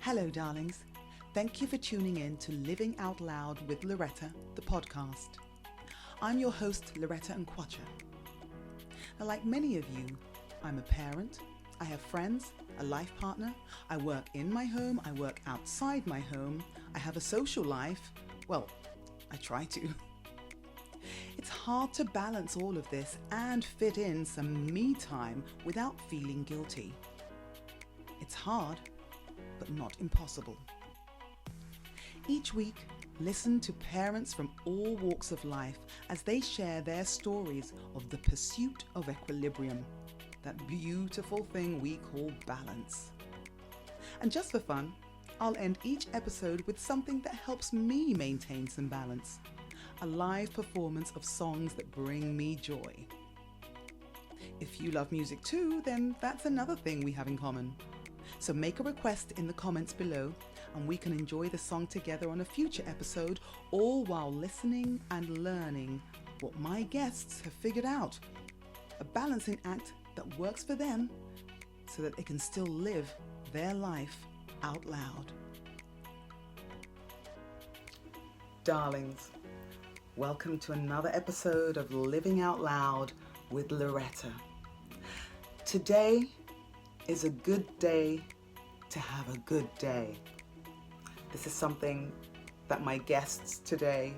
Hello, darlings. Thank you for tuning in to Living Out Loud with Loretta, the podcast. I'm your host, Loretta Nkwacha. Now, like many of you, I'm a parent, I have friends, a life partner, I work in my home, I work outside my home, I have a social life. Well, I try to. It's hard to balance all of this and fit in some me time without feeling guilty. It's hard, but not impossible. Each week, listen to parents from all walks of life as they share their stories of the pursuit of equilibrium, that beautiful thing we call balance. And just for fun, I'll end each episode with something that helps me maintain some balance, a live performance of songs that bring me joy. If you love music too, then that's another thing we have in common. So make a request in the comments below and we can enjoy the song together on a future episode, all while listening and learning what my guests have figured out. A balancing act that works for them so that they can still live their life out loud. Darlings, welcome to another episode of Living Out Loud with Loretta. Today is a good day to have a good day. This is something that my guests today,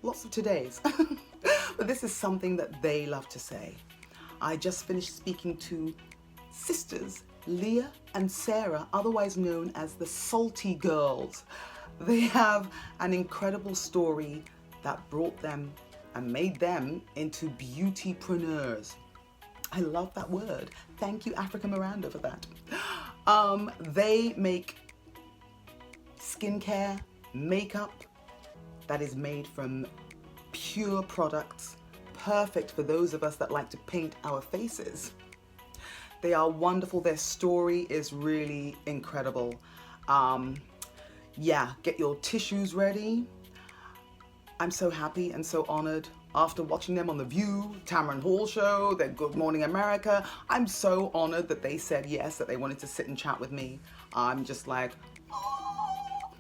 lots of todays, but this is something that they love to say. I just finished speaking to sisters, Leah and Sarah, otherwise known as the Salty Girls. They have an incredible story that brought them and made them into beautypreneurs. I love that word. Thank you, Africa Miranda, for that. They make skincare, makeup that is made from pure products, perfect for those of us that like to paint our faces. They are wonderful. Their story is really incredible. Get your tissues ready. I'm so happy and so honored after watching them on The View, Tamron Hall show, their Good Morning America. I'm so honored that they said yes, that they wanted to sit and chat with me. I'm just like, oh.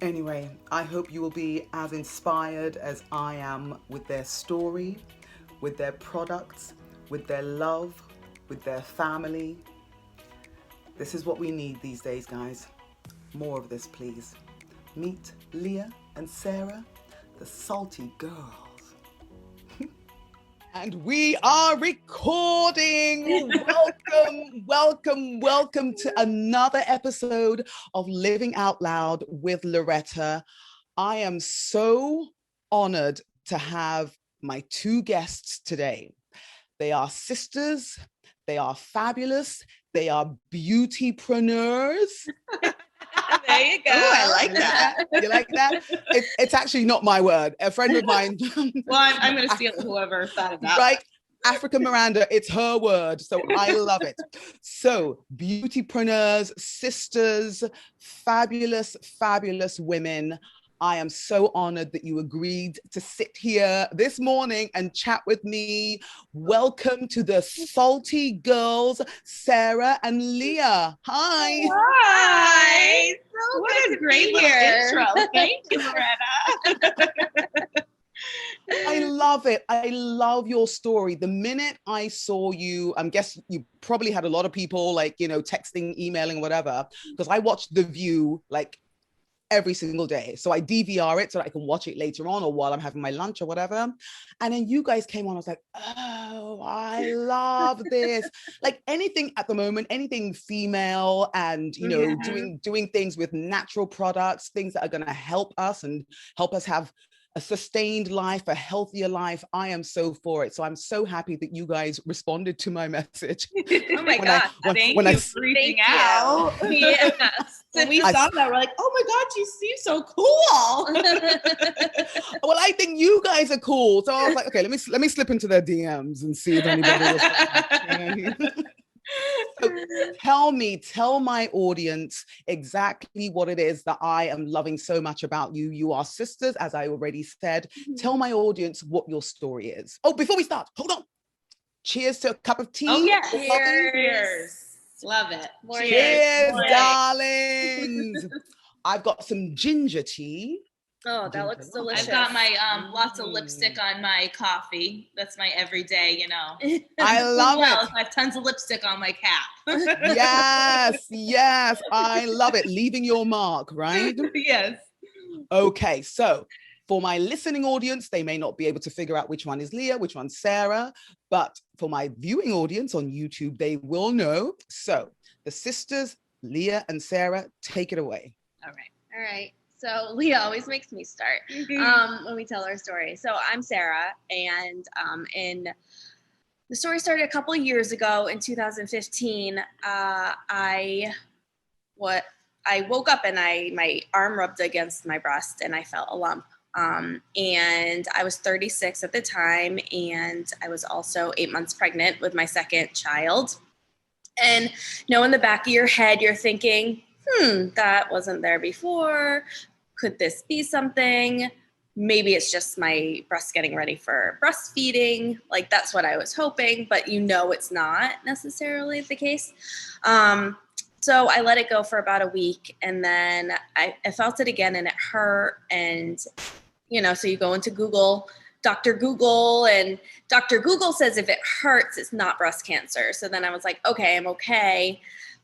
Anyway, I hope you will be as inspired as I am with their story, with their products, with their love, with their family. This is what we need these days, guys. More of this, please. Meet Leah and Sarah, the Salty Girls. And we are recording. Welcome to another episode of Living Out Loud with Loretta. I am so honored to have my two guests today. They are sisters, they are fabulous, they are beautypreneurs. There you go. Oh, I like that. You like that? It's actually not my word. A friend of mine. Well, I'm going to steal whoever thought of that. Right? Africa Miranda, it's her word. So I love it. So beautypreneurs, sisters, fabulous, fabulous women. I am so honored that you agreed to sit here this morning and chat with me. Welcome to the Salty Girls, Sarah and Leah. Hi. Hi. So what a great little intro. Thank you, Loretta. I love it. I love your story. The minute I saw you, I guess you probably had a lot of people texting, emailing, whatever, because I watched The View every single day. So I DVR it so that I can watch it later on or while I'm having my lunch or whatever. And then you guys came on. I was like, oh, I love this. Anything at the moment, anything female and, doing things with natural products, things that are going to help us and help us have a sustained life, a healthier life. I am so for it. So I'm so happy that you guys responded to my message. Oh my God. Thank you for reaching out. Yes. When we saw that, we're like, oh my God, you seem so cool. Well, I think you guys are cool. So I was like, okay, let me slip into their DMs and see if anybody was. So tell my audience exactly what it is that I am loving so much about you. You are sisters, as I already said. Tell my audience what your story is. Oh, before we start, hold on. Cheers to a cup of tea. Oh, yeah. Cheers. Love it. Cheers, darlings. I've got some ginger tea. Oh, that looks delicious. I've got my lots of lipstick on my coffee. That's my everyday, you know. I love it. I have tons of lipstick on my cap. Yes. I love it. Leaving your mark, right? Yes. Okay, so for my listening audience, they may not be able to figure out which one is Leah, which one's Sarah, but for my viewing audience on YouTube, they will know. So the sisters, Leah and Sarah, take it away. All right. So Leah always makes me start when we tell our story. So I'm Sarah, and the story started a couple of years ago in 2015. I woke up and my arm rubbed against my breast and I felt a lump. And I was 36 at the time, and I was also 8 months pregnant with my second child. And in the back of your head, you're thinking, that wasn't there before. Could this be something? Maybe it's just my breast getting ready for breastfeeding. Like, that's what I was hoping, but it's not necessarily the case. So I let it go for about a week, and then I felt it again, and it hurt. And, so you go into Google, Dr. Google, and Dr. Google says if it hurts, it's not breast cancer. So then I was like, okay, I'm okay.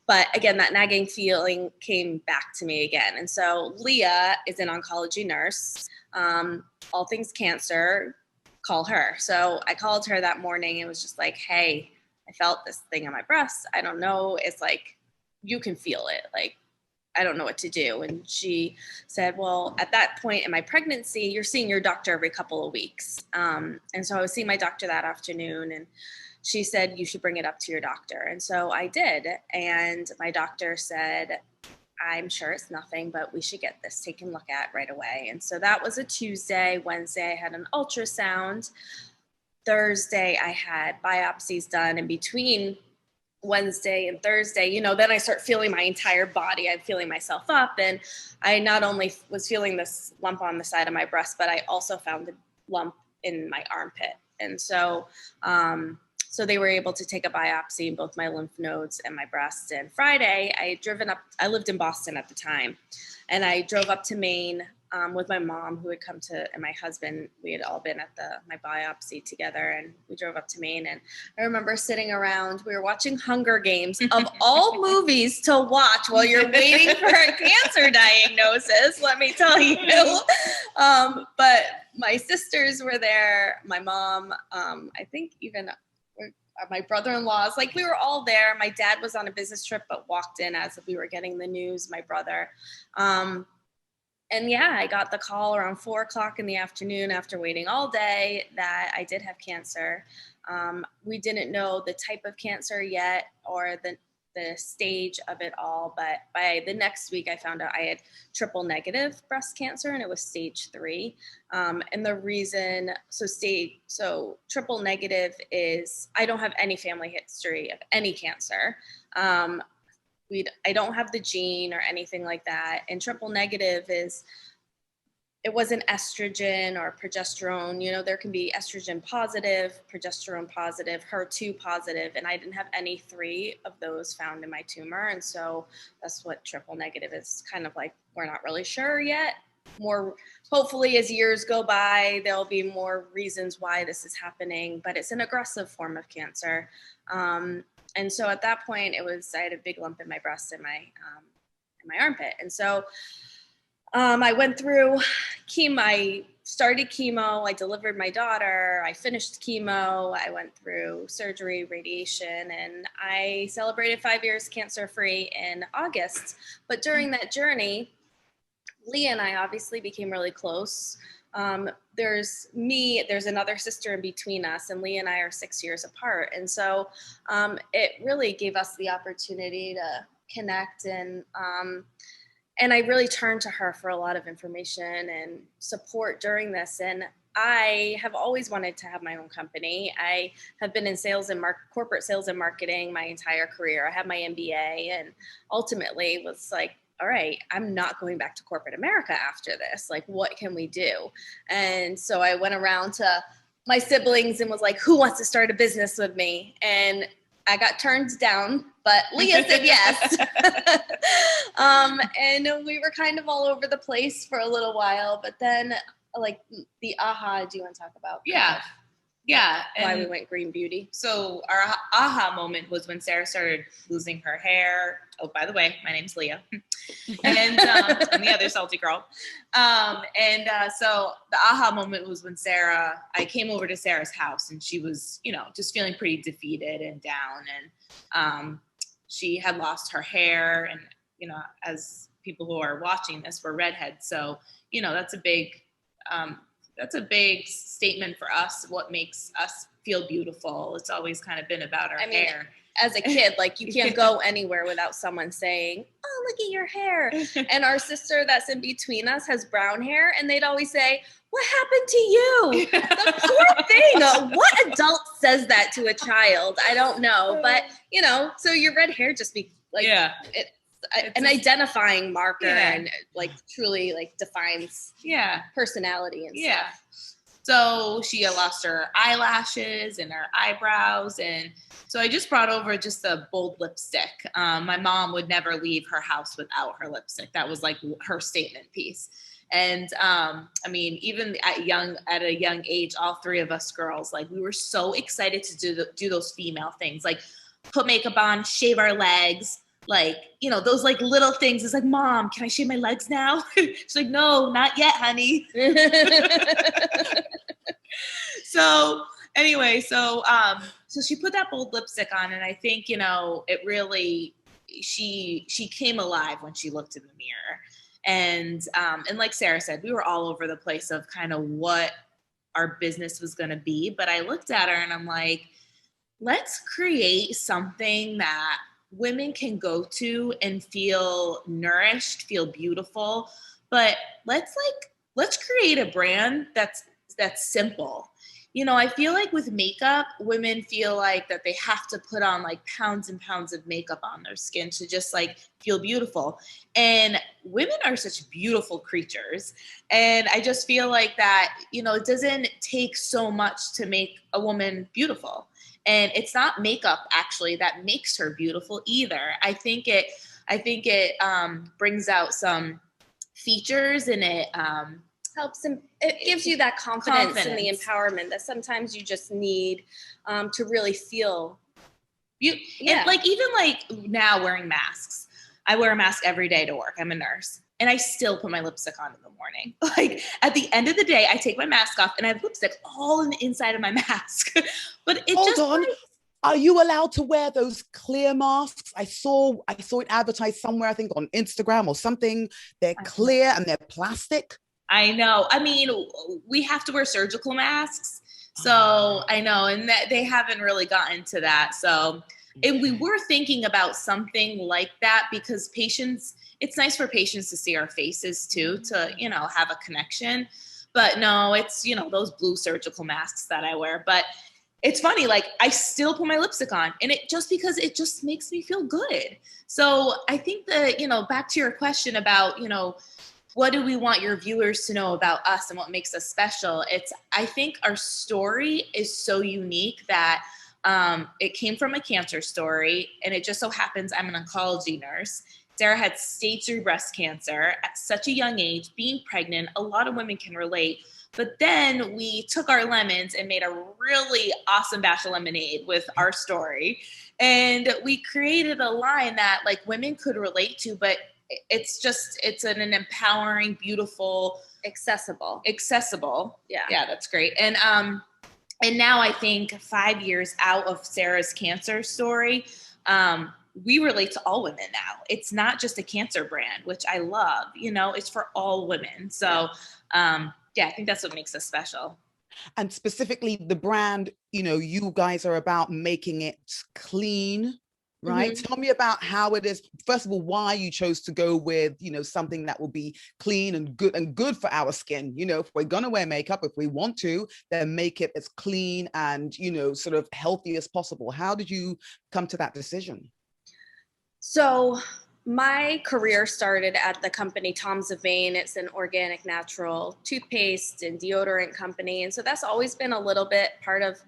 But again, that nagging feeling came back to me again. And so Leah is an oncology nurse. All things cancer, call her. So I called her that morning and was just like, hey, I felt this thing on my breast. I don't know. It's like, you can feel it. Like, I don't know what to do. And she said, well, at that point in my pregnancy, you're seeing your doctor every couple of weeks. And so I was seeing my doctor that afternoon, and she said, you should bring it up to your doctor. And so I did. And my doctor said, I'm sure it's nothing, but we should get this taken a look at right away. And so that was a Tuesday. Wednesday, I had an ultrasound. Thursday, I had biopsies done. In between Wednesday and Thursday, then I start feeling my entire body. I'm feeling myself up. And I not only was feeling this lump on the side of my breast, but I also found a lump in my armpit. And so, so they were able to take a biopsy in both my lymph nodes and my breast. And Friday, I lived in Boston at the time, and I drove up to Maine with my mom, who had come to, and my husband. We had all been at my biopsy together, and we drove up to Maine. And I remember sitting around, we were watching Hunger Games, of all movies to watch while you're waiting for a cancer diagnosis, let me tell you. But my sisters were there, my mom, I think even my brother-in-laws, like, we were all there. My dad was on a business trip, but walked in as we were getting the news, my brother. And yeah, I got the call around 4:00 in the afternoon after waiting all day that I did have cancer. We didn't know the type of cancer yet or the stage of it all, but by the next week I found out I had triple negative breast cancer, and it was stage 3. And the reason, so triple negative is I don't have any family history of any cancer. I don't have the gene or anything like that. And triple negative is, it wasn't estrogen or progesterone. There can be estrogen positive, progesterone positive, HER2 positive, and I didn't have any 3 of those found in my tumor. And so that's what triple negative is, kind of like, we're not really sure yet. Hopefully as years go by, there'll be more reasons why this is happening, but it's an aggressive form of cancer. And so at that point, I had a big lump in my breast and my armpit. And so I went through chemo. I started chemo. I delivered my daughter. I finished chemo. I went through surgery, radiation, and I celebrated 5 years cancer-free in August. But during that journey, Leah and I obviously became really close. There's another sister in between us, and Leah and I are 6 years apart. And so it really gave us the opportunity to connect, and I really turned to her for a lot of information and support during this. And I have always wanted to have my own company. I have been in corporate sales and marketing my entire career. I have my MBA, and ultimately was like, all right, I'm not going back to corporate America after this. Like, what can we do? And so I went around to my siblings and was like, who wants to start a business with me? And I got turned down but Leah said yes. And we were kind of all over the place for a little while, but then like the aha, do you want to talk about? Yeah. Why we went green beauty. So our aha moment was when Sarah started losing her hair. Oh, by the way, my name's Leah. And I'm the other salty girl. So the aha moment was when I came over to Sarah's house and she was, just feeling pretty defeated and down. And she had lost her hair. And, as people who are watching this, we're redheads. So, that's a big statement for us. What makes us feel beautiful. It's always kind of been about our hair. As a kid, like you can't go anywhere without someone saying, "Oh, look at your hair." And our sister that's in between us has brown hair, and they'd always say, "What happened to you?" The poor thing. What adult says that to a child? I don't know, but so your red hair just be like, it's an identifying marker and like truly like defines personality and stuff. So she had lost her eyelashes and her eyebrows. And so I just brought over just a bold lipstick. My mom would never leave her house without her lipstick. That was like her statement piece. And even at a young age, all three of us girls, like we were so excited to do those female things, like put makeup on, shave our legs, like, those like little things. It's like, Mom, can I shave my legs now? She's like, no, not yet, honey. So anyway, so she put that bold lipstick on, and I think, it really, she came alive when she looked in the mirror. And like Sarah said, we were all over the place of kind of what our business was going to be. But I looked at her and I'm like, let's create something that women can go to and feel nourished, feel beautiful. But let's create a brand that's simple. I feel like with makeup, women feel like that they have to put on like pounds and pounds of makeup on their skin to just like feel beautiful. And women are such beautiful creatures. And I just feel like that, it doesn't take so much to make a woman beautiful. And it's not makeup actually that makes her beautiful either. I think it brings out some features, and it helps him. It gives you that confidence and the empowerment that sometimes you just need to really feel. And like even like now wearing masks, I wear a mask every day to work. I'm a nurse, and I still put my lipstick on in the morning. Like at the end of the day, I take my mask off and I have lipstick all in the inside of my mask. But it Hold on. Are you allowed to wear those clear masks? I saw it advertised somewhere, I think on Instagram or something. They're clear and they're plastic. I know. I mean, we have to wear surgical masks. So I know, and that they haven't really gotten to that. So, and we were thinking about something like that because it's nice for patients to see our faces too, to, have a connection. But no, it's, those blue surgical masks that I wear. But it's funny, like I still put my lipstick on, and because it just makes me feel good. So I think that, back to your question about, what do we want your viewers to know about us and what makes us special? I think our story is so unique that it came from a cancer story, and it just so happens I'm an oncology nurse. Sarah had stage 3 breast cancer at such a young age, being pregnant. A lot of women can relate. But then we took our lemons and made a really awesome batch of lemonade with our story. And we created a line that like women could relate to, but it's an empowering, beautiful, accessible. Yeah, that's great. And now I think 5 years out of Sarah's cancer story, we relate to all women now. It's not just a cancer brand, which I love, it's for all women. So, I think that's what makes us special. And specifically the brand, you guys are about making it clean, right? Mm-hmm. Tell me about how it is. First of all, why you chose to go with, something that will be clean and good for our skin. If we're going to wear makeup, if we want to, then make it as clean and, sort of healthy as possible. How did you come to that decision? So my career started at the company Tom's of Maine. It's an organic, natural toothpaste and deodorant company. And so that's always been a little bit part of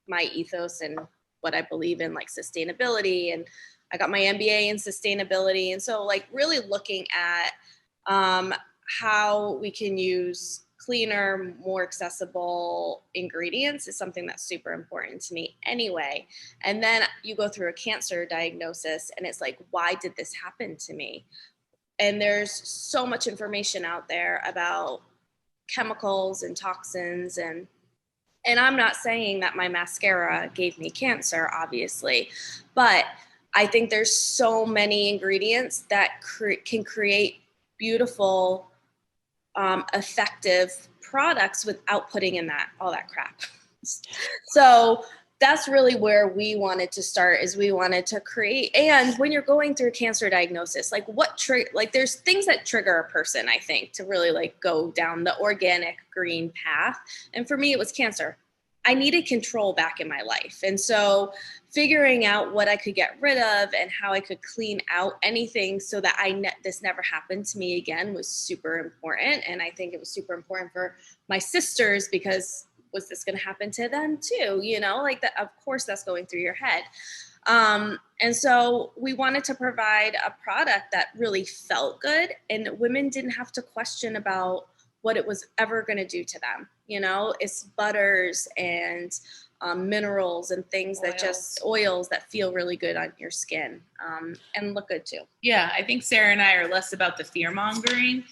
my ethos and what I believe in, like sustainability and I got my MBA in sustainability. And so like really looking at how we can use cleaner, more accessible ingredients is something that's super important to me anyway. And then you go through a cancer diagnosis and it's like, why did this happen to me? And there's so much information out there about chemicals and toxins, and I'm not saying that my mascara gave me cancer, obviously, but I think there's so many ingredients that can create beautiful, effective products without putting in all that crap. So that's really where we wanted to start, is we wanted to create. And when you're going through cancer diagnosis, like there's things that trigger a person, I think, to really like go down the organic green path. And for me, it was cancer. I needed control back in my life. And so figuring out what I could get rid of and how I could clean out anything so that this never happened to me again was super important. And I think it was super important for my sisters, because was this going to happen to them too? You know, like that, of course that's going through your head. And so we wanted to provide a product that really felt good and women didn't have to question about what it was ever going to do to them. You know, it's butters and minerals and things oils that feel really good on your skin, and look good too. Yeah, I think Sarah and I are less about the fear mongering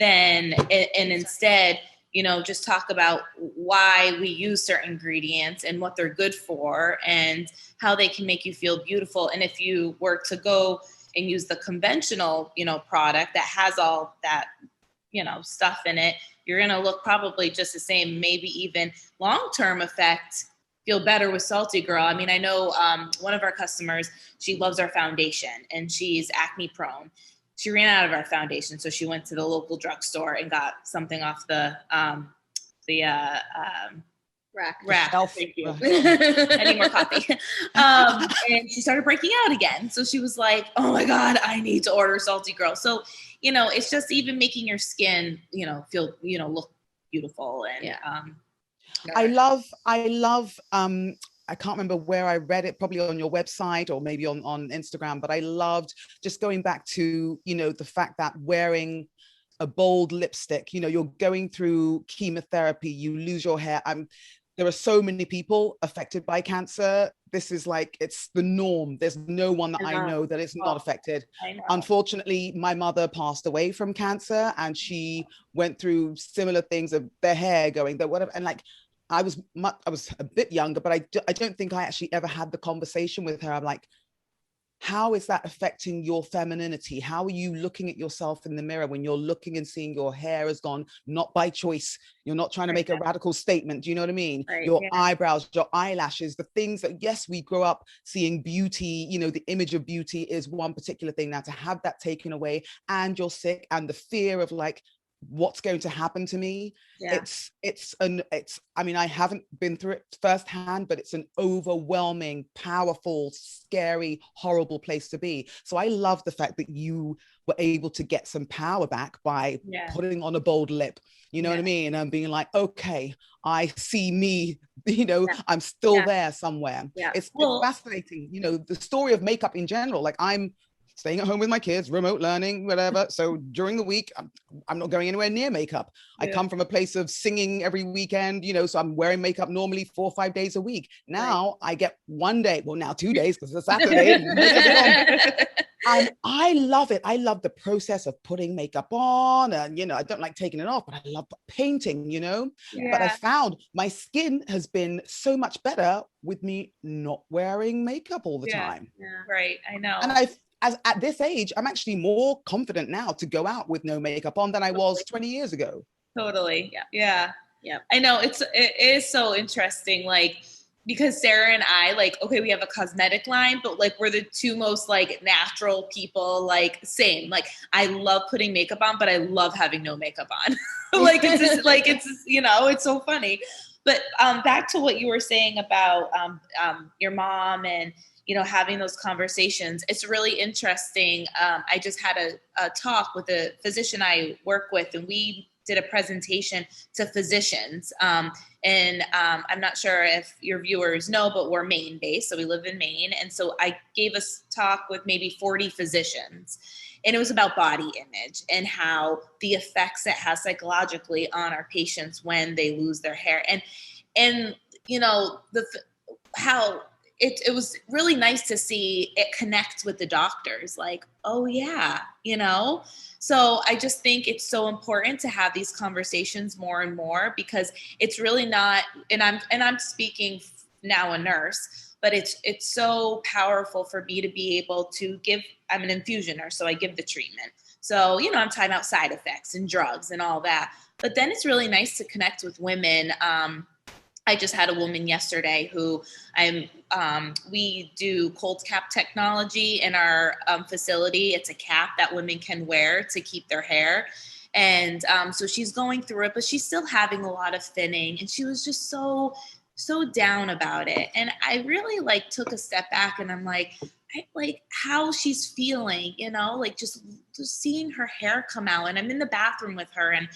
and instead, you know, just talk about why we use certain ingredients and what they're good for and how they can make you feel beautiful. And if you were to go and use the conventional, you know, product that has all that, you know, stuff in it, you're going to look probably just the same, maybe even long-term effect, feel better with SaltyGirl. I mean, I know one of our customers, she loves our foundation and she's acne prone. She ran out of our foundation, so she went to the local drugstore and got something off the rack. Thank you. I need more coffee. And she started breaking out again. So she was like, oh my God, I need to order SaltyGirl. So, you know, it's just even making your skin, you know, feel, you know, look beautiful. And I love I can't remember where I read it, probably on your website or maybe on Instagram, but I loved just going back to, you know, the fact that wearing a bold lipstick, you know, you're going through chemotherapy, you lose your hair. There are so many people affected by cancer. This is like, it's the norm. There's no one that I know that is not affected. Unfortunately, my mother passed away from cancer and she went through similar things of their hair going, that whatever. And like, I was a bit younger, but I don't think I actually ever had the conversation with her. I'm like, how is that affecting your femininity? How are you looking at yourself in the mirror when you're looking and seeing your hair has gone, not by choice? You're not trying to make a radical statement. Do you know what I mean? Your eyebrows, your eyelashes, the things that, yes, we grow up seeing beauty, you know, the image of beauty is one particular thing. Now to have that taken away and you're sick and the fear of like, what's going to happen to me? It's I mean, I haven't been through it firsthand, but it's an overwhelming, powerful, scary, horrible place to be. So I love the fact that you were able to get some power back by putting on a bold lip, you know what I mean? And being like, okay, I see me, you know, I'm still there somewhere. It's fascinating, you know, the story of makeup in general. Like I'm staying at home with my kids, remote learning, whatever. So during the week, I'm not going anywhere near makeup. I come from a place of singing every weekend, you know, so I'm wearing makeup normally 4 or 5 days a week. Now I get 1 day, well now 2 days because it's a Saturday. And I love it. I love the process of putting makeup on and, you know, I don't like taking it off, but I love painting, you know, but I found my skin has been so much better with me not wearing makeup all the time. Right. I know. And at this age, I'm actually more confident now to go out with no makeup on than I was 20 years ago. Totally. Yeah. I know it is so interesting. Like, because Sarah and I, like, okay, we have a cosmetic line, but like, we're the two most like natural people, like same. Like, I love putting makeup on, but I love having no makeup on. Like, it's just like, it's, you know, it's so funny. But back to what you were saying about your mom and, you know, having those conversations. It's really interesting. I just had a talk with a physician I work with, and we did a presentation to physicians. And I'm not sure if your viewers know, but we're Maine based. So we live in Maine. And so I gave a talk with maybe 40 physicians. And it was about body image and how the effects it has psychologically on our patients when they lose their hair. And you know, how it was really nice to see it connect with the doctors, like, oh yeah, you know? So I just think it's so important to have these conversations more and more, because it's really not, and I'm speaking now a nurse, but it's so powerful for me to be able to give, I'm an infusion nurse, so I give the treatment. So, you know, I'm talking about side effects and drugs and all that. But then it's really nice to connect with women. I just had a woman yesterday who we do cold cap technology in our facility. It's a cap that women can wear to keep their hair. And so she's going through it, but she's still having a lot of thinning. And she was just so down about it. And I really like took a step back, and I'm like how she's feeling, you know, like just seeing her hair come out. And I'm in the bathroom with her, and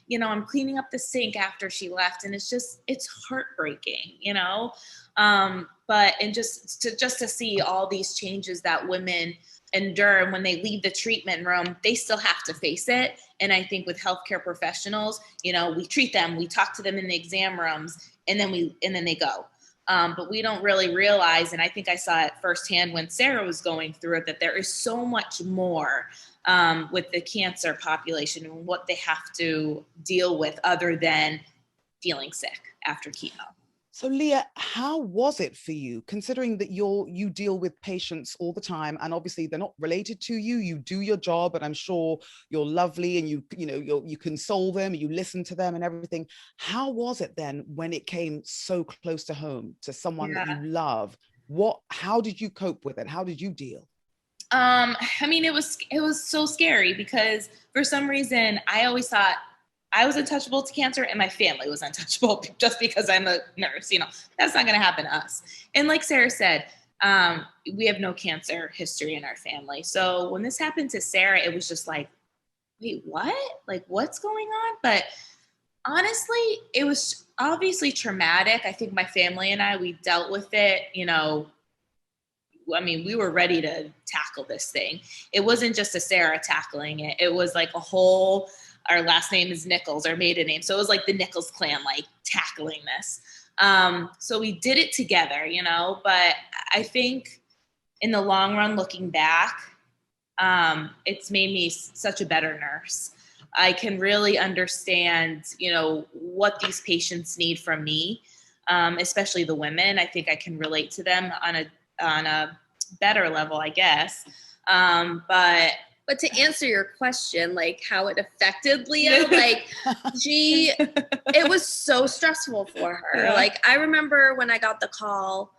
you know, I'm cleaning up the sink after she left, and it's heartbreaking, you know? But just to see all these changes that women endure, and when they leave the treatment room, they still have to face it. And I think with healthcare professionals, you know, we treat them, we talk to them in the exam rooms, and then they go. But we don't really realize, and I think I saw it firsthand when Sarah was going through it, that there is so much more with the cancer population and what they have to deal with other than feeling sick after chemo. So Leah, how was it for you, considering that you deal with patients all the time, and obviously they're not related to you, you do your job, and I'm sure you're lovely, and you console them, you listen to them and everything. How was it then when it came so close to home to someone that you love? How did you cope with it? How did you deal? I mean, it was so scary, because for some reason I always thought I was untouchable to cancer and my family was untouchable just because I'm a nurse. You know, that's not going to happen to us. And like Sarah said, we have no cancer history in our family. So when this happened to Sarah, it was just like, wait, what? Like, what's going on? But honestly, it was obviously traumatic. I think my family and we dealt with it, you know. I mean, we were ready to tackle this thing. It wasn't just a Sarah tackling it. It was like our last name is Nichols, our maiden name. So it was like the Nichols clan, like tackling this. So we did it together, you know, but I think in the long run, looking back, it's made me such a better nurse. I can really understand, you know, what these patients need from me, especially the women. I think I can relate to them on a better level, I guess. But to answer your question, like how it affected Leah, like it was so stressful for her. Yeah. Like I remember when I got the call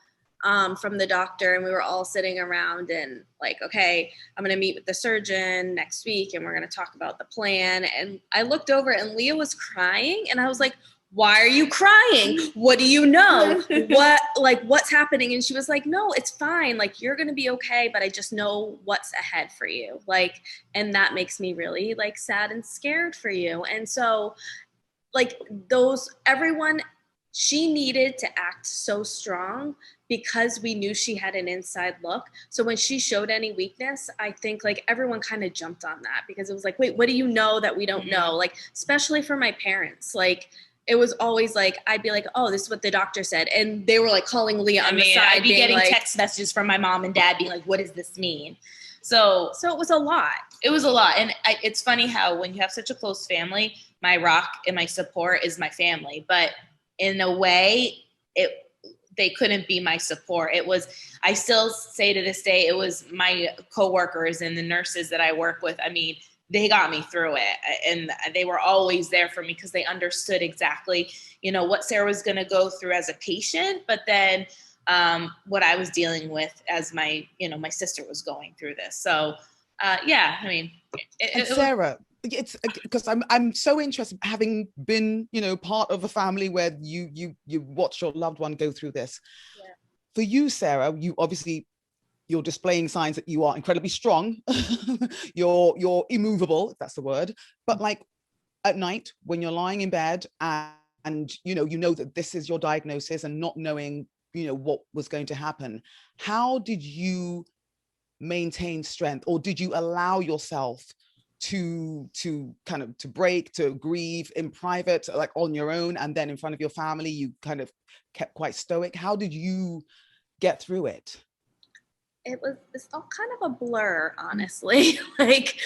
from the doctor, and we were all sitting around and like, okay, I'm going to meet with the surgeon next week and we're going to talk about the plan. And I looked over and Leah was crying, and I was like, why are you crying? What do you know? What's happening? And she was like, no, it's fine. Like, you're going to be okay. But I just know what's ahead for you. Like, and that makes me really like sad and scared for you. And so like she needed to act so strong because we knew she had an inside look. So when she showed any weakness, I think like everyone kind of jumped on that, because it was like, wait, what do you know that we don't know? Like, especially for my parents, like, it was always like, I'd be like, oh, this is what the doctor said. And they were like calling Leah on the side. I'd be getting like, text messages from my mom and dad being like, what does this mean? So it was a lot. It was a lot. And it's funny how when you have such a close family, my rock and my support is my family. But in a way, they couldn't be my support. I still say to this day, it was my coworkers and the nurses that I work with. I mean, they got me through it, and they were always there for me because they understood exactly, you know, what Sarah was going to go through as a patient, but then what I was dealing with as my sister was going through this. So, yeah, I mean, Sarah, it's because I'm so interested, having been, you know, part of a family where you watch your loved one go through this. Yeah. For you, Sarah, you're displaying signs that you are incredibly strong. you're immovable, if that's the word. But like, at night when you're lying in bed and you know that this is your diagnosis, and not knowing, what was going to happen, how did you maintain strength, or did you allow yourself to kind of to break, to grieve in private, like on your own, and then in front of your family you kind of kept quite stoic? How did you get through it? It's all kind of a blur, honestly. Like,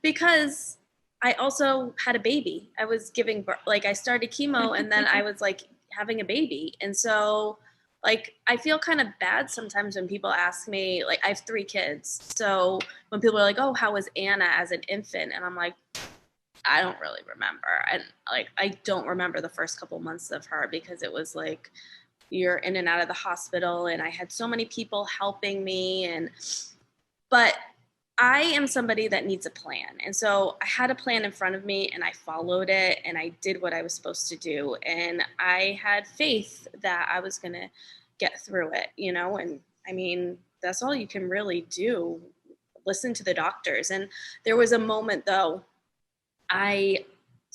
because I also had a baby. I was giving birth, like I started chemo and then I was like having a baby. And so like, I feel kind of bad sometimes when people ask me, like I have 3 kids. So when people are like, oh, how was Anna as an infant? And I'm like, I don't really remember. And like, I don't remember the first couple months of her, because it was like, you're in and out of the hospital and I had so many people helping me. But I am somebody that needs a plan. And so I had a plan in front of me and I followed it and I did what I was supposed to do. And I had faith that I was going to get through it, and I mean, that's all you can really do. Listen to the doctors. And there was a moment though, I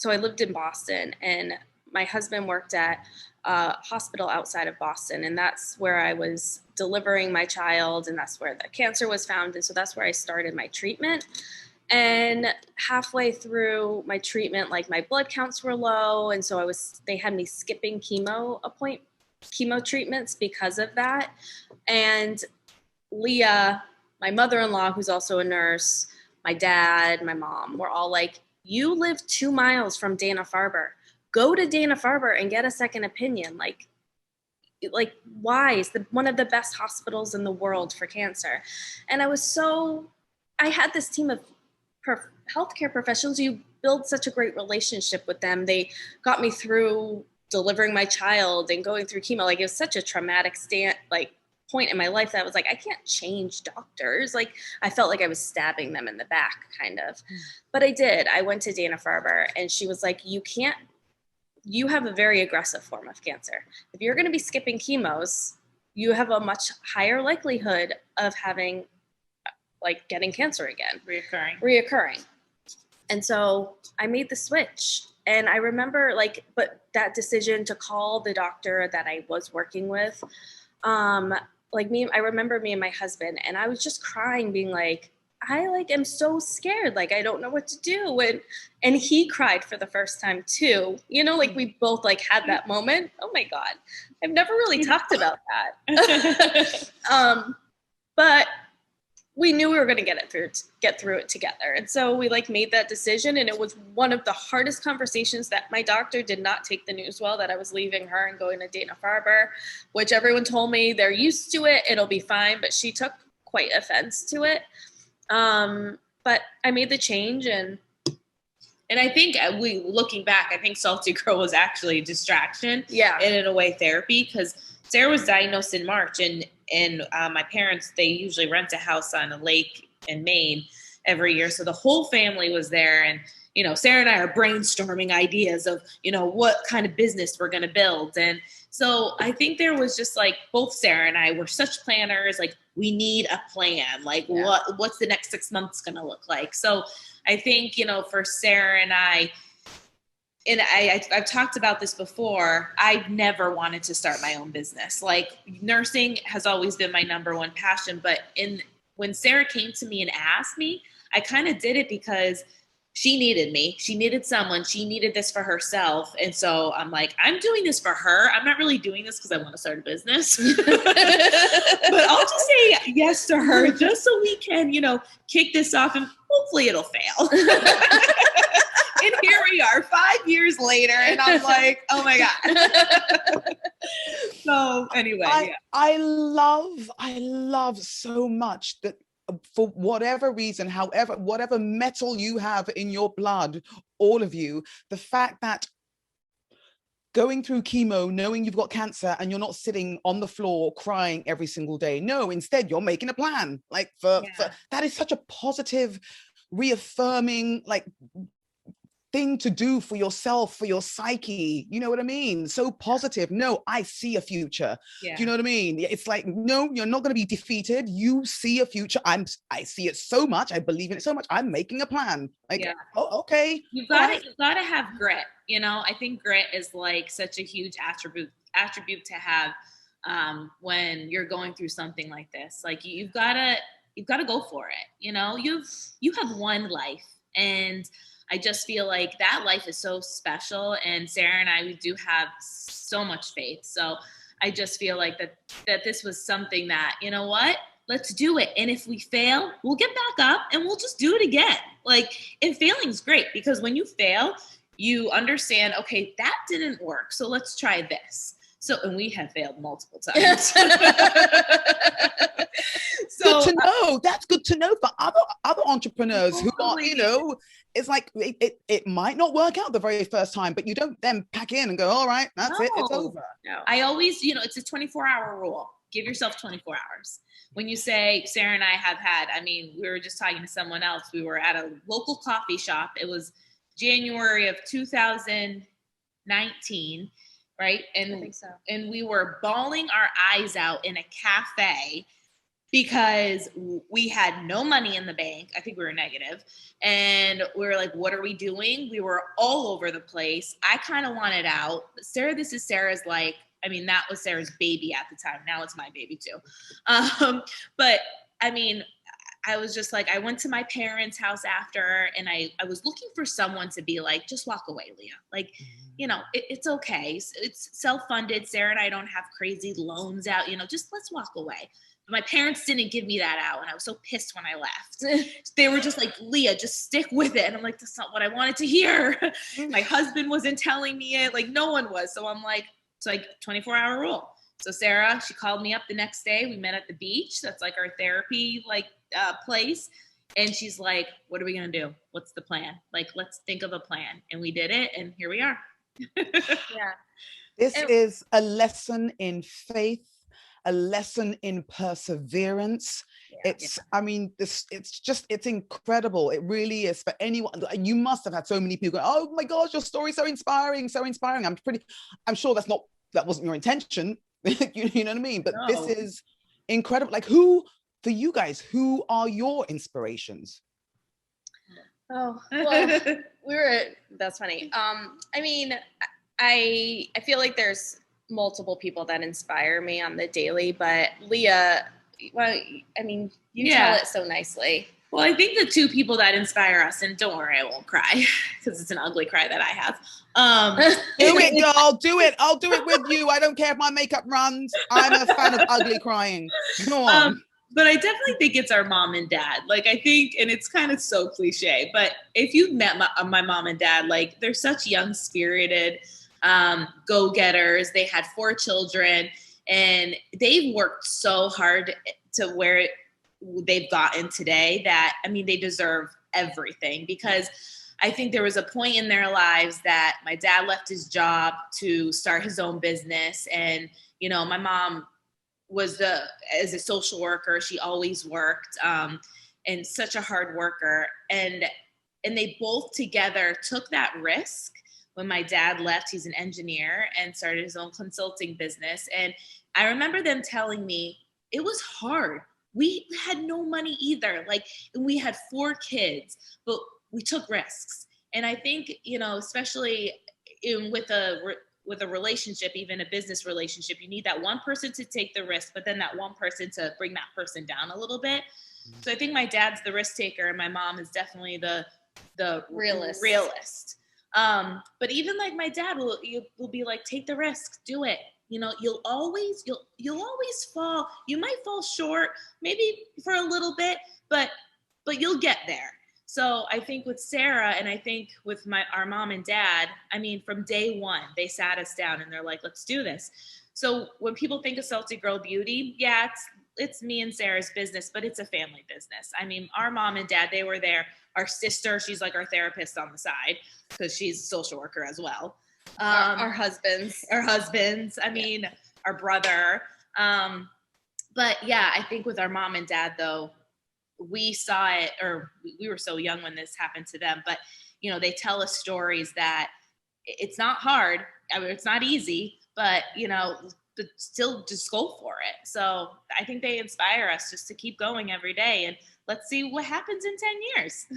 lived in Boston and my husband worked at a hospital outside of Boston. And that's where I was delivering my child. And that's where the cancer was found. And so that's where I started my treatment. And halfway through my treatment, like my blood counts were low. And so they had me skipping chemo treatments because of that. And Leah, my mother-in-law, who's also a nurse, my dad, my mom, were all like, you live 2 miles from Dana-Farber. Go to Dana-Farber and get a second opinion. Like why? It's one of the best hospitals in the world for cancer. And I had this team of healthcare professionals. You build such a great relationship with them. They got me through delivering my child and going through chemo. Like, it was such a traumatic point in my life that I was like, I can't change doctors. Like, I felt like I was stabbing them in the back, kind of. But I did. I went to Dana-Farber and she was like, you have a very aggressive form of cancer. If you're going to be skipping chemos, you have a much higher likelihood of having, like, getting cancer again. Reoccurring. And so I made the switch. And I remember, but that decision to call the doctor that I was working with, I remember me and my husband, and I was just crying, being like, I am so scared. Like, I don't know what to do. And he cried for the first time too. We both had that moment. Oh my God. I've never really talked about that. But we knew we were going to get through it together. And so we made that decision. And it was one of the hardest conversations. That my doctor did not take the news well, that I was leaving her and going to Dana-Farber, which everyone told me they're used to it. It'll be fine. But she took quite offense to it. But I made the change, and I think looking back, I think SaltyGirl was actually a distraction. Yeah. And in a way therapy, because Sarah was diagnosed in March, and my parents, they usually rent a house on a lake in Maine every year. So the whole family was there, and, Sarah and I are brainstorming ideas of, what kind of business we're going to build. And so I think there was just both Sarah and I were such planners, we need a plan, what's the next 6 months going to look like? So I think, for Sarah and I, and I've talked about this before, I've never wanted to start my own business. Nursing has always been my number one passion. But when Sarah came to me and asked me, I kind of did it because she needed me. She needed someone. She needed this for herself. And so I'm like, I'm doing this for her. I'm not really doing this because I want to start a business. But I'll just say yes to her just so we can, kick this off, and hopefully it'll fail. And here we are 5 years later, and I'm like, oh my God. So anyway, I love so much that, for whatever reason, whatever metal you have in your blood, all of you, the fact that going through chemo, knowing you've got cancer, and you're not sitting on the floor crying every single day. No, instead you're making a plan. For that is such a positive, reaffirming, thing to do for yourself, for your psyche. You know what I mean? So positive. No, I see a future. Yeah. Do you know what I mean? It's like, no, you're not going to be defeated. You see a future. I see it so much. I believe in it so much. I'm making a plan. Like, yeah. Oh, okay. You've got to have grit. You know, I think grit is like such a huge attribute to have when you're going through something like this. Like you've got to go for it. You know, you have one life, and I just feel like that life is so special. And Sarah and I, we do have so much faith. So I just feel like that this was something that, you know what, let's do it. And if we fail, we'll get back up and we'll just do it again. Like, and failing's great because when you fail, you understand, okay, that didn't work. So let's try this. So, and we have failed multiple times. So, good to know. That's good to know for other entrepreneurs who are, you know, it's like it might not work out the very first time, but you don't then pack in and go, all right, that's it, it's over. No. I always, you know, it's a 24-hour rule. Give yourself 24 hours. When you say, Sarah and I have had, I mean, we were just talking to someone else. We were at a local coffee shop. It was January of 2019, right? And I think so. And we were bawling our eyes out in a cafe because we had no money in the bank. I think we were negative. And we were like, what are we doing? We were all over the place. I kind of wanted out. Sarah, this is Sarah's like, I mean, that was Sarah's baby at the time. Now it's my baby too. But I mean, I was just like, I went to my parents' house after, and I was looking for someone to be like, just walk away, Leah. Like, you know, it's okay. It's self-funded. Sarah and I don't have crazy loans out, you know, just let's walk away. But my parents didn't give me that out, and I was so pissed when I left. They were just like, Leah, just stick with it. And I'm like, that's not what I wanted to hear. My husband wasn't telling me it. Like, no one was. So I'm like, it's like 24-hour rule. So Sarah, she called me up the next day. We met at the beach. That's like our therapy place. And she's like, what are we going to do? What's the plan? Like, let's think of a plan. And we did it. And here we are. Yeah. This is a lesson in faith, a lesson in perseverance. I mean, it's incredible. It really is for anyone. You must have had so many people go, oh my gosh, your story's so inspiring, so inspiring. I'm sure that wasn't your intention. you know what I mean? But no. This is incredible. Like, for you guys, who are your inspirations? Oh, well, that's funny. I mean, I feel like there's multiple people that inspire me on the daily, but Leah, well, I mean, you tell it so nicely. Well, I think the two people that inspire us, and don't worry, I won't cry because it's an ugly cry that I have. Do it, girl. Do it. I'll do it with you. I don't care if my makeup runs. I'm a fan of ugly crying. Go on. But I definitely think it's our mom and dad. Like, I think, and it's kind of so cliche, but if you've met my mom and dad, like, they're such young spirited go-getters. They had 4 children, and they've worked so hard to where they've gotten today that, I mean, they deserve everything, because I think there was a point in their lives that my dad left his job to start his own business. And, you know, my mom was as a social worker, she always worked, and such a hard worker. And they both together took that risk. When my dad left, he's an engineer and started his own consulting business. And I remember them telling me it was hard. We had no money either. Like, and we had 4 kids, but we took risks. And I think, you know, especially with a relationship, even a business relationship, you need that one person to take the risk, but then that one person to bring that person down a little bit. So I think my dad's the risk taker, and my mom is definitely the realist. But even like my dad will be like, take the risk, do it. You know, you'll always fall. You might fall short, maybe for a little bit, but you'll get there. So I think with Sarah, and I think with our mom and dad, I mean, from day one, they sat us down and they're like, let's do this. So when people think of SaltyGirl Beauty, yeah, it's me and Sarah's business, but it's a family business. I mean, our mom and dad, they were there. Our sister, she's like our therapist on the side because she's a social worker as well. Our husbands. I mean, our brother. But yeah, I think with our mom and dad, though, we saw it, or we were so young when this happened to them, but you know, they tell us stories that it's not hard. I mean, it's not easy, but, you know, but still just go for it. So I think they inspire us just to keep going every day, and let's see what happens in 10 years.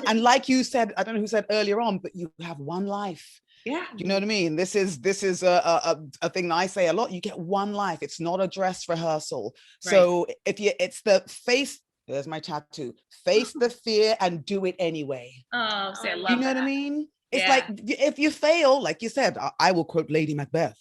And like you said, I don't know who said earlier on, but you have one life. Yeah. Do you know what I mean? This is a thing that I say a lot. You get one life. It's not a dress rehearsal. Right. So it's the face, there's my tattoo, face the fear and do it anyway. Oh, see, I love you know that. What I mean? It's like, if you fail, like you said, I will quote Lady Macbeth.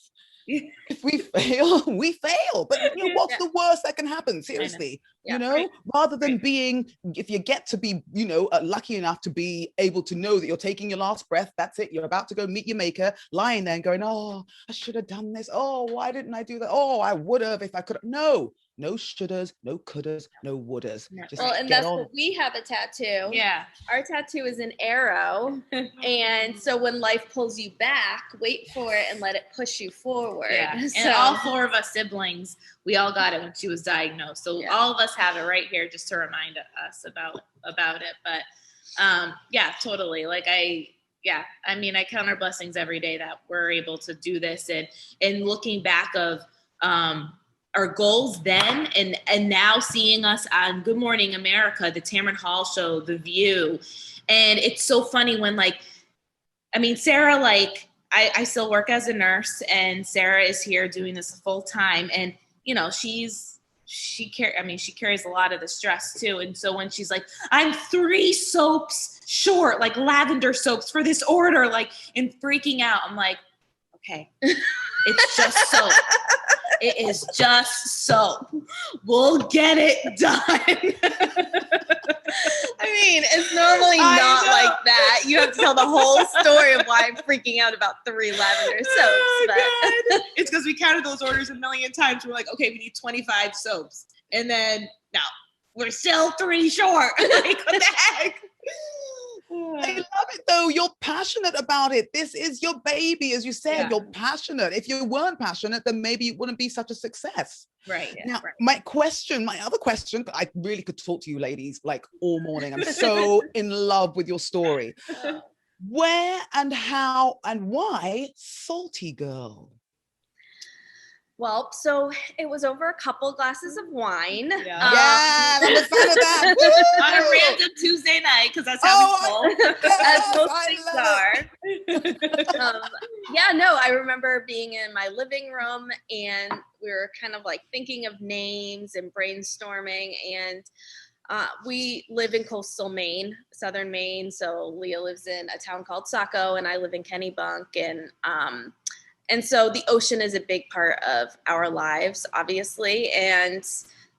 If we fail, we fail. But you know, what's the worst that can happen? Seriously, you know, rather than being, if you get to be, you know, lucky enough to be able to know that you're taking your last breath, that's it. You're about to go meet your maker, lying there and going, oh, I should have done this. Oh, why didn't I do that? Oh, I would have if I could. No shouldas, no couldas, no wouldas. Just well, and that's what we have a tattoo. Yeah. Our tattoo is an arrow. And so when life pulls you back, wait for it and let it push you forward. Yeah. So, and all 4 of us siblings, we all got it when she was diagnosed. So all of us have it right here just to remind us about it. But yeah, totally. Like I mean, I count our blessings every day that we're able to do this, and looking back of our goals then and now seeing us on Good Morning America, the Tamron Hall show, The View. And it's so funny when, like, I mean, Sarah, like, I still work as a nurse, and Sarah is here doing this full time. And, you know, she carries a lot of the stress too. And so when she's like, I'm 3 soaps short, like lavender soaps for this order, like, and freaking out, I'm like, okay, it's just soap. It is just soap. We'll get it done. I mean, it's normally not like that. You have to tell the whole story of why I'm freaking out about 3 lavender soaps. Oh, but it's because we counted those orders a million times. We're like, okay, we need 25 soaps. And then now we're still 3 short. Like, what the heck? I love it though. You're passionate about it. This is your baby, as you said. You're passionate. If you weren't passionate, then maybe it wouldn't be such a success. Right. Now, my other question, I really could talk to you ladies like all morning. I'm so in love with your story. Where and how and why SaltyGirl? Well, so it was over a couple glasses of wine. Yeah, I'm a fan of that. On a random Tuesday night, because that's how we roll. As most things are. I remember being in my living room, and we were kind of like thinking of names and brainstorming, and we live in coastal Maine, southern Maine. So Leah lives in a town called Saco, and I live in Kennebunk, and so the ocean is a big part of our lives, obviously. And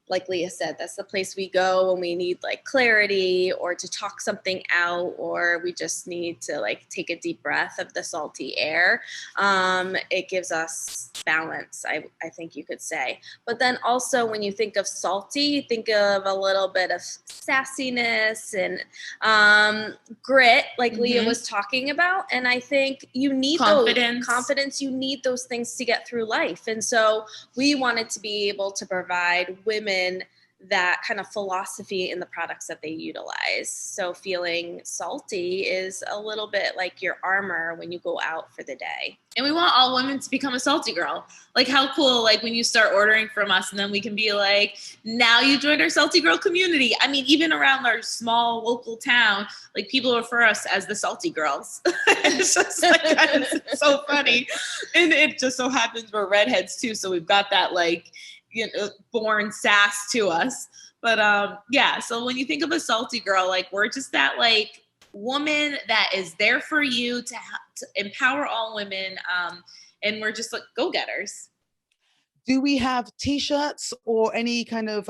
like Leah said, that's the place we go when we need like clarity or to talk something out, or we just need to like take a deep breath of the salty air. It gives us balance, I think you could say. But then also when you think of salty, you think of a little bit of sassiness and grit, like Leah was talking about. And I think you need confidence. You need those things to get through life. And so we wanted to be able to provide women that kind of philosophy in the products that they utilize. So feeling salty is a little bit like your armor when you go out for the day. And we want all women to become a salty girl. Like, how cool, like when you start ordering from us, and then we can be like, now you joined our salty girl community. I mean, even around our small local town, like people refer us as the salty girls. It's just like, it's so funny. And it just so happens we're redheads too. So we've got that like, you know, born sass to us. But so when you think of a salty girl, like we're just that like woman that is there for you to empower all women, and we're just like go-getters. Do we have t-shirts or any kind of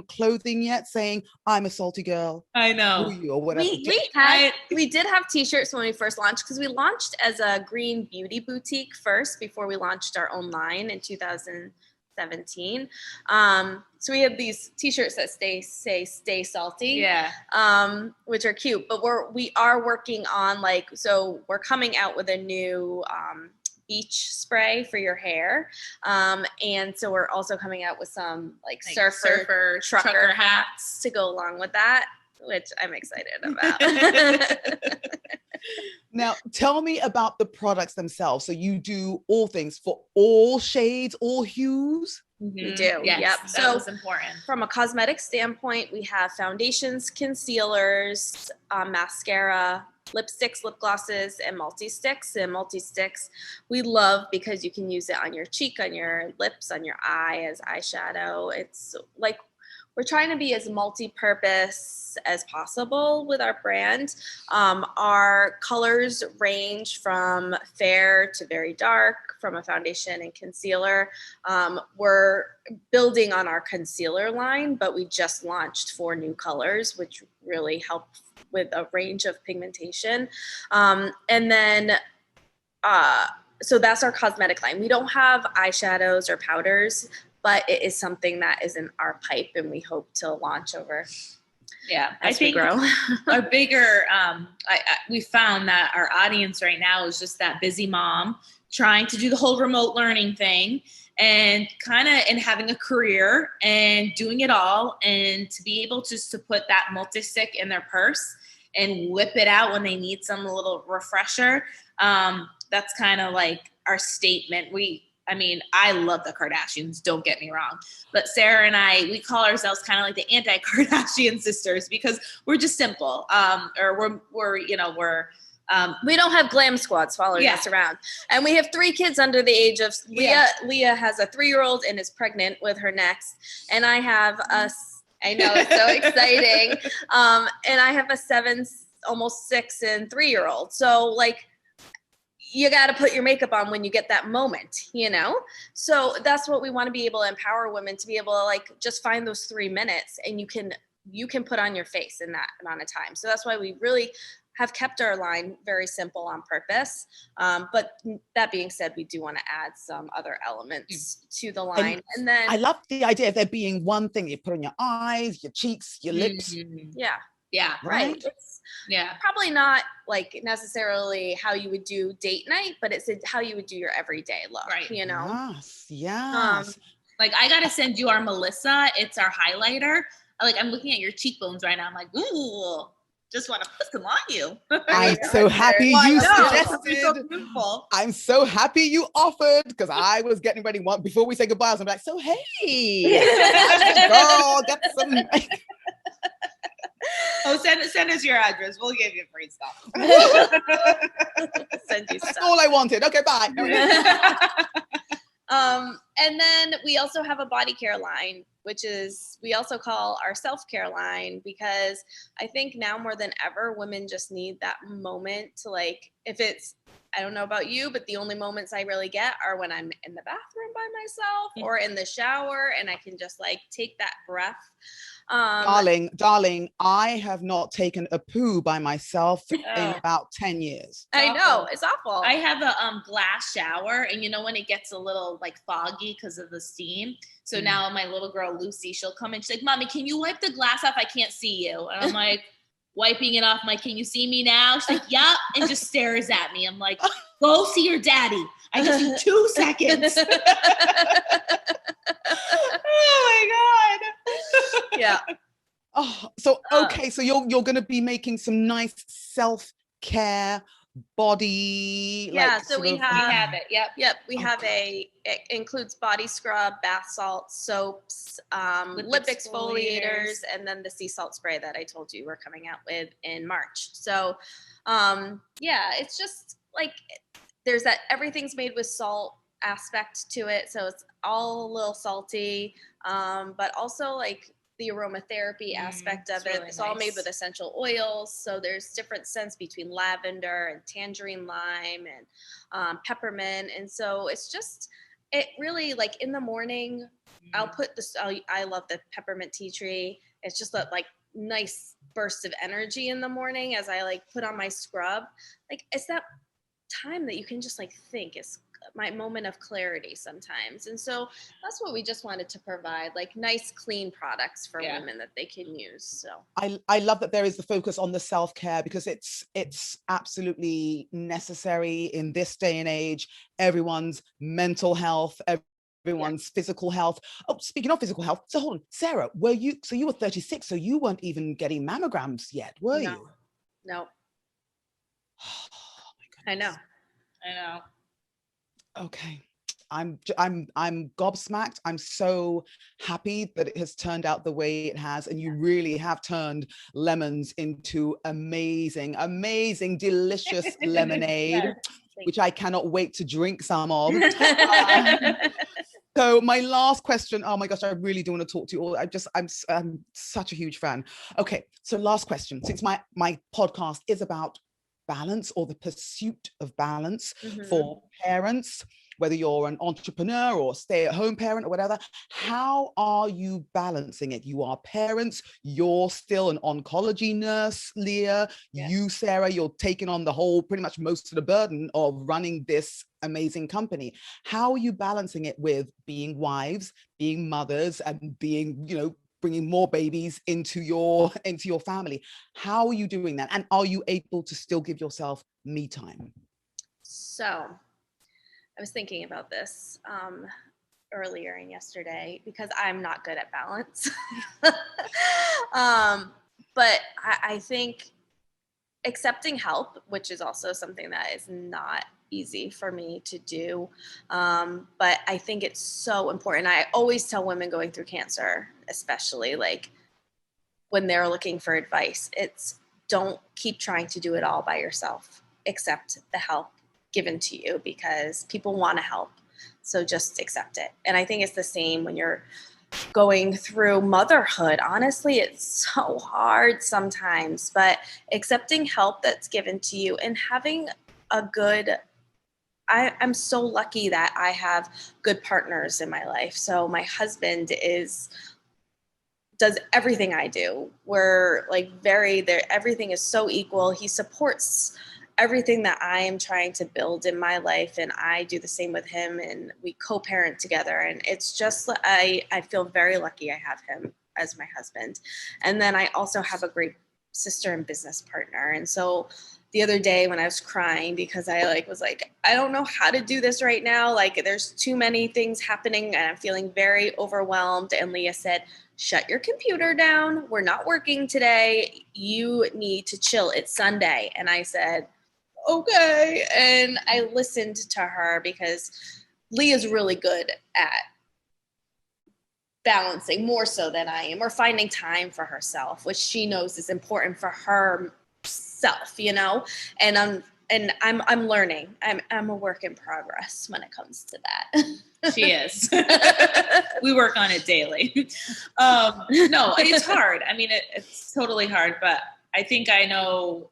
clothing yet saying I'm a salty girl? I know. Or whatever. We did have t-shirts when we first launched, because we launched as a green beauty boutique first before we launched our own line in 2017. So we have these t-shirts that say stay salty, which are cute, but we are working on so we're coming out with a new beach spray for your hair, and so we're also coming out with some surfer trucker hats to go along with that, which I'm excited about. Now, tell me about the products themselves. So you do all things for all shades, all hues? We do. Yes, Yep. that So was important. from a cosmetic standpoint, we have foundations, concealers, mascara, lipsticks, lip glosses, and multi-sticks. And multi-sticks we love because you can use it on your cheek, on your lips, on your eye as eyeshadow. It's like we're trying to be as multi-purpose as possible with our brand. Our colors range from fair to very dark, from a foundation and concealer. We're building on our concealer line, but we just launched 4 new colors, which really help with a range of pigmentation. So that's our cosmetic line. We don't have eyeshadows or powders, but it is something that is in our pipe, and we hope to launch over. Yeah, I think we grow. Our bigger, we found that our audience right now is just that busy mom trying to do the whole remote learning thing and having a career and doing it all, and to be able just to put that multi-stick in their purse and whip it out when they need some little refresher. That's kind of like our statement. I love the Kardashians, don't get me wrong. But Sarah and we call ourselves kind of like the Anti-Kardashian Sisters because we're just simple. We don't have glam squads following us around. And we have 3 kids under the age of Leah. Yeah. Leah has a 3-year-old and is pregnant with her next. And I have I know, it's so exciting. And I have a 7, almost 6 and 3-year-old. So like, you got to put your makeup on when you get that moment, So that's what we want to be able to empower women to be able to like just find those 3 minutes, and you can put on your face in that amount of time. So that's why we really have kept our line very simple on purpose. But that being said, we do want to add some other elements to the line. And then I love the idea of there being one thing you put on your eyes, your cheeks, your lips. Yeah. Yeah. Right. It's probably not like necessarily how you would do date night, but it's how you would do your everyday look, right. Yes. Like I got to send you our Melissa. It's our highlighter. Like I'm looking at your cheekbones right now. I'm like, ooh, just want to put them on you. I'm so happy you suggested. So I'm so happy you offered, because I was getting ready before we say goodbye. I was like, so hey, girl, get some. Oh, send us your address. We'll give you free stuff. Send you stuff. That's all I wanted. Okay, bye. And then we also have a body care line, which is we also call our self-care line, because I think now more than ever, women just need that moment to like, if it's, I don't know about you, but the only moments I really get are when I'm in the bathroom by myself or in the shower, and I can just like take that breath. Darling, I have not taken a poo by myself in about 10 years. I know, it's awful. I have a glass shower, and when it gets a little like foggy because of the steam. So now my little girl Lucy, she'll come in, she's like, "Mommy, can you wipe the glass off? I can't see you." And I'm like, wiping it off. I'm like, "Can you see me now?" She's like, "Yup," and just stares at me. I'm like, "Go see your daddy. I just need 2 seconds." Oh my God. Yeah. Oh, so okay, so you're going to be making some nice self-care body. Yeah, so we have it. Yep. We have it includes body scrub, bath salt, soaps, lip exfoliators, and then the sea salt spray that I told you we're coming out with in March. So, it's just like there's that everything's made with salt aspect to it, so it's all a little salty, but also like the aromatherapy aspect of it. It's all made with essential oils, so there's different scents between lavender and tangerine lime and peppermint, and so it's just, it really, like in the morning I'll put this, I love the peppermint tea tree. It's just a like nice burst of energy in the morning as I like put on my scrub. Like it's that time that you can just like think. It's my moment of clarity sometimes, and so that's what we just wanted to provide, like nice clean products for women that they can use. So I love that there is the focus on the self-care, because it's absolutely necessary in this day and age. Everyone's mental health, everyone's physical health. Oh, speaking of physical health, so hold on, Sarah, you were 36, so you weren't even getting mammograms yet, were you? No. I know. Okay. I'm gobsmacked. I'm so happy that it has turned out the way it has. And you really have turned lemons into amazing, amazing, delicious lemonade, which I cannot wait to drink some of. So my last question, oh my gosh, I really do want to talk to you all. I'm such a huge fan. Okay, so last question, since my podcast is about balance or the pursuit of balance for parents, whether you're an entrepreneur or stay-at-home parent or whatever, how are you balancing it? You are parents, you're still an oncology nurse, Leah. Yes. You, Sarah, you're taking on the whole, pretty much most of the burden of running this amazing company. How are you balancing it with being wives, being mothers, and being, you know, bringing more babies into your family? How are you doing that? And are you able to still give yourself me time? So I was thinking about this earlier and yesterday because I'm not good at balance. But I think accepting help, which is also something that is not easy for me to do. But I think it's so important. I always tell women going through cancer, especially like when they're looking for advice, it's don't keep trying to do it all by yourself. Accept the help given to you because people want to help. So just accept it. And I think it's the same when you're going through motherhood. Honestly, it's so hard sometimes, but accepting help that's given to you and having a good, I'm so lucky that I have good partners in my life. So my husband does everything I do. We're like everything is so equal. He supports everything that I am trying to build in my life, and I do the same with him, and we co-parent together. And it's just, I feel very lucky I have him as my husband. And then I also have a great sister and business partner. And so the other day when I was crying because I was like, I don't know how to do this right now. Like there's too many things happening and I'm feeling very overwhelmed. And Leah said, shut your computer down. We're not working today. You need to chill. It's Sunday. And I said, okay. And I listened to her because Leah's really good at balancing more so than I am, or finding time for herself, which she knows is important for herself, you know? And I'm learning. I'm a work in progress when it comes to that. She is. We work on it daily. No, it's hard. I mean, it's totally hard, but I think I know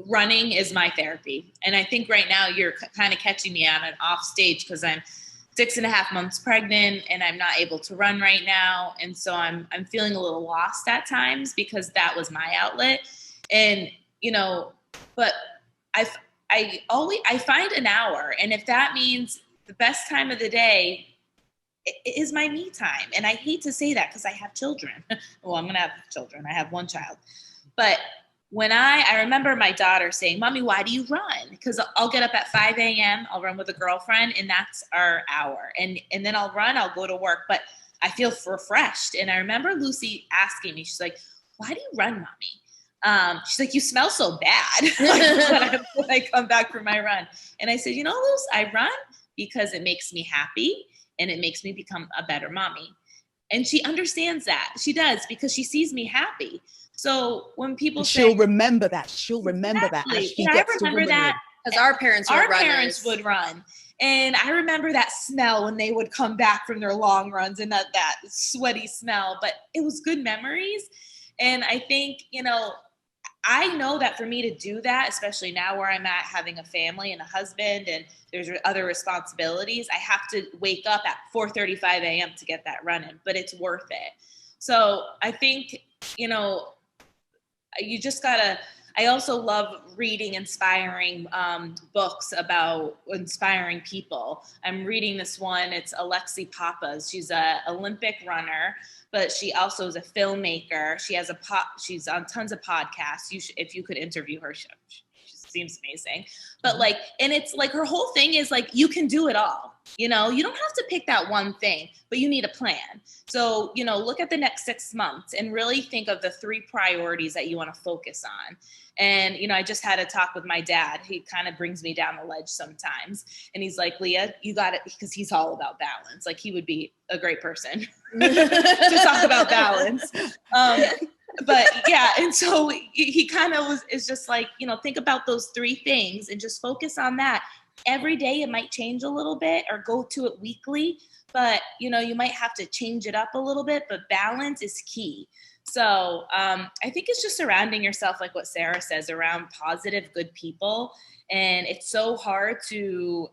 running is my therapy. And I think right now you're kind of catching me on an off stage because I'm 6.5 months pregnant and I'm not able to run right now. And so I'm feeling a little lost at times because that was my outlet. And, you know, but I find an hour. And if that means the best time of the day is my me time. And I hate to say that because I have children. Well, I'm going to have children. I have one child. But when I remember my daughter saying, Mommy, why do you run? Because I'll get up at 5 a.m. I'll run with a girlfriend and that's our hour. And then I'll go to work, but I feel refreshed. And I remember Lucy asking me, she's like, why do you run, Mommy? She's like, you smell so bad when I come back from my run. And I said, you know, Luce, I run because it makes me happy and it makes me become a better mommy. And she understands that. She does because she sees me happy. So when people she'll remember that. She'll remember that. As she gets I remember that because our parents would run. And I remember that smell when they would come back from their long runs and that sweaty smell, but it was good memories. And I think, you know, I know that for me to do that, especially now where I'm at having a family and a husband and there's other responsibilities, I have to wake up at 4:35 a.m. to get that running, but it's worth it. So I think, you know, you just gotta, I also love reading inspiring books about inspiring people. I'm reading this one, it's Alexi Pappas. She's an Olympic runner, but she also is a filmmaker. She has she's on tons of podcasts. If you could interview her, she seems amazing. But like, and it's like her whole thing is like, you can do it all. You know, you don't have to pick that one thing, but you need a plan. So, you know, look at the next 6 months and really think of the 3 priorities that you want to focus on. And, you know, I just had a talk with my dad. He kind of brings me down the ledge sometimes. And he's like, Leah, you got it, because he's all about balance. Like, he would be a great person to talk about balance. But yeah, and so he kind of is just like, you know, think about those 3 things and just focus on that. Every day it might change a little bit, or go to it weekly, but you know, you might have to change it up a little bit, but balance is key. So I think it's just surrounding yourself, like what Sarah says, around positive, good people. And it's so hard to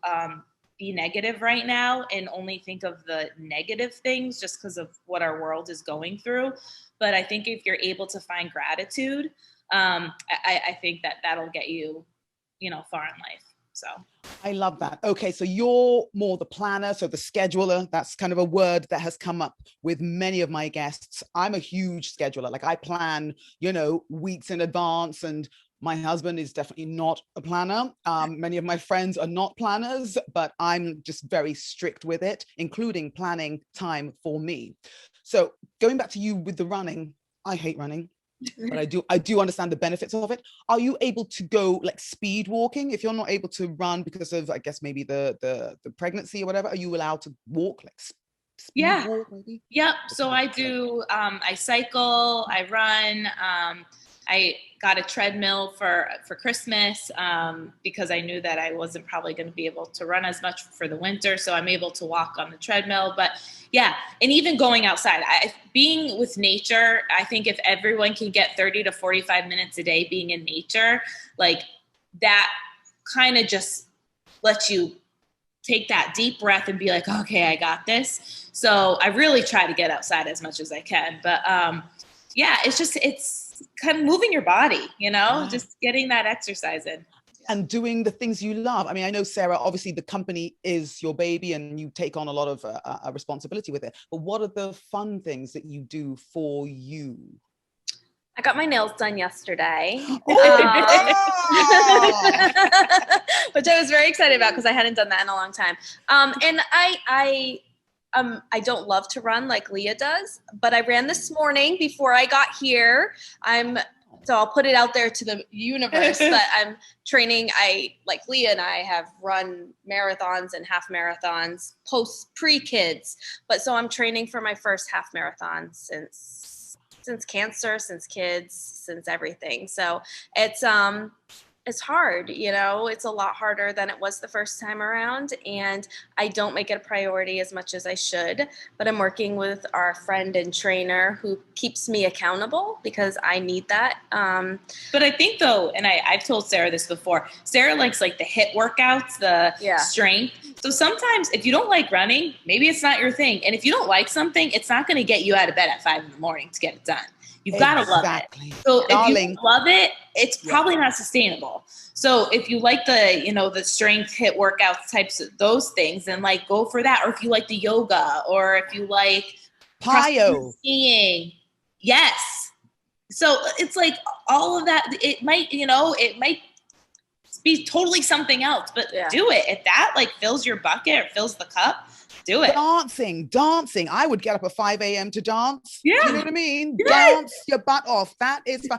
be negative right now and only think of the negative things just because of what our world is going through. But I think if you're able to find gratitude, I think that that'll get you, you know, far in life. So I love that. Okay, so you're more the planner, so the scheduler. That's kind of a word that has come up with many of my guests. I'm a huge scheduler. Like, I plan, you know, weeks in advance, and my husband is definitely not a planner. Many of my friends are not planners, but I'm just very strict with it, including planning time for me. So going back to you with the running, I hate running, but I do understand the benefits of it. Are you able to go like speed walking if you're not able to run because of, I guess, maybe the pregnancy or whatever? Are you allowed to walk like speed walk maybe? Yep. So I do. I cycle. I run. I got a treadmill for Christmas because I knew that I wasn't probably going to be able to run as much for the winter. So I'm able to walk on the treadmill. But yeah, and even going outside, being with nature, I think if everyone can get 30 to 45 minutes a day being in nature, like that kind of just lets you take that deep breath and be like, okay, I got this. So I really try to get outside as much as I can. But yeah, it's kind of moving your body, you know, just getting that exercise in. And doing the things you love. I mean, I know, Sarah, obviously the company is your baby and you take on a lot of responsibility with it. But what are the fun things that you do for you? I got my nails done yesterday, which I was very excited about because I hadn't done that in a long time. And I don't love to run like Leah does, but I ran this morning before I got here. So I'll put it out there to the universe that I'm training. Like Leah and I have run marathons and half marathons pre-kids. But so I'm training for my first half marathon since cancer, since kids, since everything. So it's hard, you know, it's a lot harder than it was the first time around. And I don't make it a priority as much as I should, but I'm working with our friend and trainer who keeps me accountable because I need that. But I think though, and I've told Sarah this before, Sarah likes like the HIIT workouts, the strength. So sometimes if you don't like running, maybe it's not your thing. And if you don't like something, it's not going to get you out of bed at 5 a.m. to get it done. You've got to love it. So if you love it, it's probably not sustainable. So if you like the, you know, the strength HIIT workouts types of those things, then like go for that. Or if you like the yoga, or if you like skiing, yes. So it's like all of that. It might be totally something else, but do it. If that like fills your bucket or fills the cup, do it. Dancing. I would get up at 5 a.m. to dance. Yeah. Do you know what I mean? Yeah. Dance your butt off. That is fun.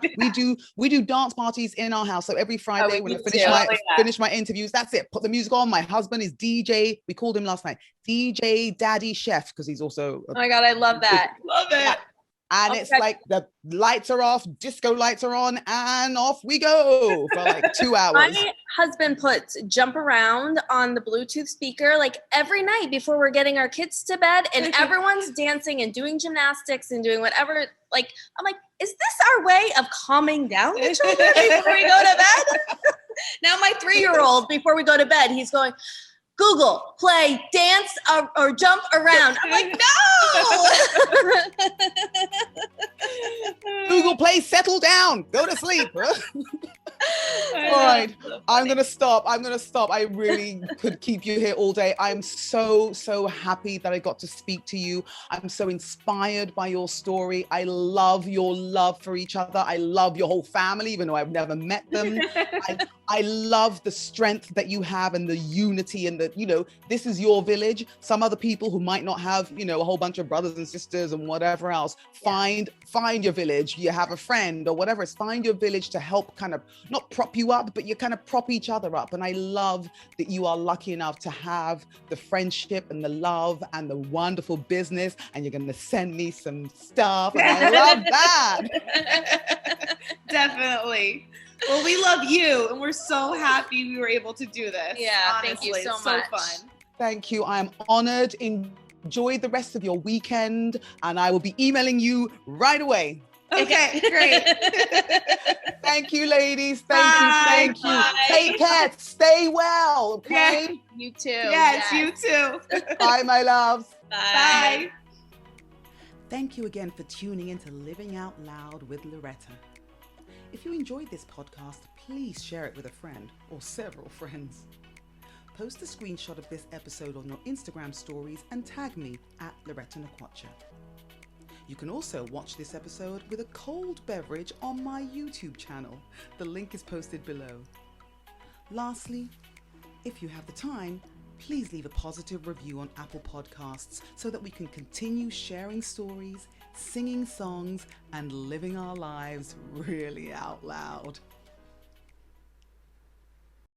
We do dance parties in our house. So every Friday when I finish my interviews, that's it. Put the music on. My husband is DJ. We called him last night DJ Daddy Chef because he's also. Oh my God, I love that. Love it. Yeah. And it's like the lights are off, disco lights are on, and off we go for like 2 hours. My husband puts Jump Around on the Bluetooth speaker like every night before we're getting our kids to bed, and everyone's dancing and doing gymnastics and doing whatever. Like, I'm like, is this our way of calming down the children before we go to bed? Now my 3-year-old, before we go to bed, he's going, Google, play, dance, or jump around. I'm like, no! Google, play, settle down, go to sleep. All right. I'm going to stop. I really could keep you here all day. I'm so happy that I got to speak to you. I'm so inspired by your story. I love your love for each other. I love your whole family, even though I've never met them. I love the strength that you have and the unity and this is your village. Some other people who might not have, a whole bunch of brothers and sisters and whatever else, find your village. You have a friend or whatever. It's find your village to help kind of not prop you up, but you kind of prop each other up. And I love that you are lucky enough to have the friendship and the love and the wonderful business. And you're going to send me some stuff. And I love that. Definitely. Well, we love you, and we're so happy we were able to do this. Yeah, honestly. thank you so so much. Fun. Thank you. I am honored. Enjoy the rest of your weekend, and I will be emailing you right away. Okay, great. Thank you, ladies. Thank you. Bye. Take care. Stay well, okay? Yeah. You too. Yes, you too. Bye, my loves. Bye. Thank you again for tuning in to Living Out Loud with Loretta. If you enjoyed this podcast, please share it with a friend or several friends. Post a screenshot of this episode on your Instagram stories and tag me at Loretta Nakwacha. You can also watch this episode with a cold beverage on my YouTube channel. The link is posted below. Lastly, if you have the time, please leave a positive review on Apple Podcasts so that we can continue sharing stories, singing songs, and living our lives really out loud.